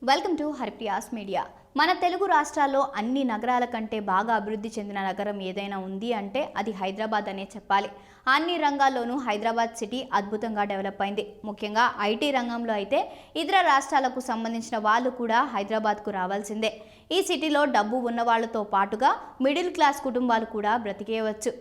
Welcome to Haripriya's media. మన తెలుగు రాష్ట్రాల్లో అన్ని నగరాల కంటే బాగా అభివృద్ధి చెందిన నగరం ఏదైనా ఉంది అంటే అది హైదరాబాద్ అనే చెప్పాలి. అన్ని రంగాల్లోనూ హైదరాబాద్ సిటీ అద్భుతంగా డెవలప్ అయింది. ముఖ్యంగా ఐటీ రంగంలో అయితే ఇతర రాష్ట్రాలకు సంబంధించిన వాళ్ళు కూడా హైదరాబాద్కు రావాల్సిందే. ఈ సిటీలో డబ్బు ఉన్న వాళ్ళతో పాటుగా మిడిల్ క్లాస్ కుటుంబాలు కూడా బ్రతికేయవచ్చు.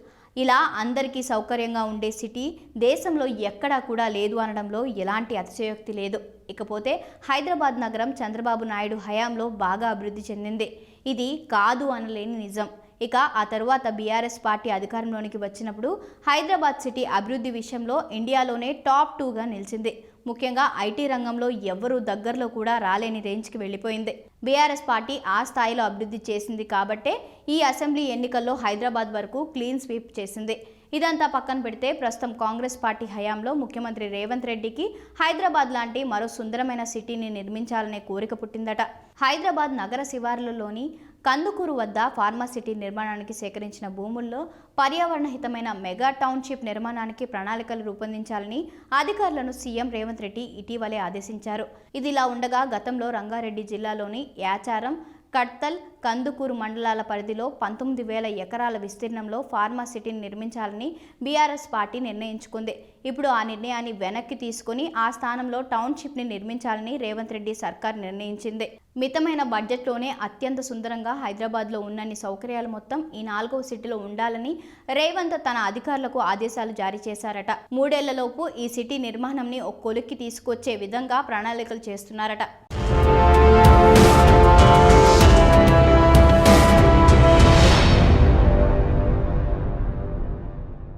ఇలా అందరికీ సౌకర్యంగా ఉండే సిటీ దేశంలో ఎక్కడా కూడా లేదు అనడంలో ఎలాంటి అతిశయోక్తి లేదు. ఇకపోతే హైదరాబాద్ నగరం చంద్రబాబు నాయుడు హయాంలో బాగా అభివృద్ధి చెందింది. ఇది కాదు అనలేని నిజం. ఇక ఆ తరువాత బీఆర్ఎస్ పార్టీ అధికారంలోనికి వచ్చినప్పుడు హైదరాబాద్ సిటీ అభివృద్ధి విషయంలో ఇండియాలోనే టాప్ 2గా నిలిచింది. ముఖ్యంగా ఐటీ రంగంలో ఎవ్వరూ దగ్గరలో కూడా రాలేని రేంజ్కి వెళ్ళిపోయింది. బీఆర్ఎస్ పార్టీ ఆ స్థాయిలో అభివృద్ధి చేసింది కాబట్టే ఈ అసెంబ్లీ ఎన్నికల్లో హైదరాబాద్ వరకు క్లీన్ స్వీప్ చేసింది. ఇదంతా పక్కన పెడితే ప్రస్తుతం కాంగ్రెస్ పార్టీ హయాంలో ముఖ్యమంత్రి రేవంత్ రెడ్డికి హైదరాబాద్ లాంటి మరో సుందరమైన సిటీని నిర్మించాలనే కోరిక పుట్టిందట. హైదరాబాద్ నగర శివారులలోని కందుకూరు వద్ద ఫార్మాసిటీ నిర్మాణానికి సేకరించిన భూముల్లో పర్యావరణ హితమైన మెగా టౌన్షిప్ నిర్మాణానికి ప్రణాళికలు రూపొందించాలని అధికారులను సీఎం రేవంత్ రెడ్డి ఇటీవలే ఆదేశించారు. ఇదిలా ఉండగా గతంలో రంగారెడ్డి జిల్లాలోని యాచారం, కడ్తల్, కందుకూరు మండలాల పరిధిలో 19,000 ఎకరాల విస్తీర్ణంలో ఫార్మాసిటీని నిర్మించాలని బీఆర్ఎస్ పార్టీ నిర్ణయించుకుంది. ఇప్పుడు ఆ నిర్ణయాన్ని వెనక్కి తీసుకుని ఆ స్థానంలో టౌన్షిప్ని నిర్మించాలని రేవంత్ రెడ్డి సర్కార్ నిర్ణయించింది. మితమైన బడ్జెట్లోనే అత్యంత సుందరంగా హైదరాబాద్లో ఉన్నన్ని సౌకర్యాలు మొత్తం ఈ 4వ సిటీలో ఉండాలని రేవంత్ తన అధికారులకు ఆదేశాలు జారీ చేశారట. 3 ఏళ్లలోపు ఈ సిటీ నిర్మాణంని ఒక కొలిక్కి తీసుకొచ్చే విధంగా ప్రణాళికలు చేస్తున్నారట.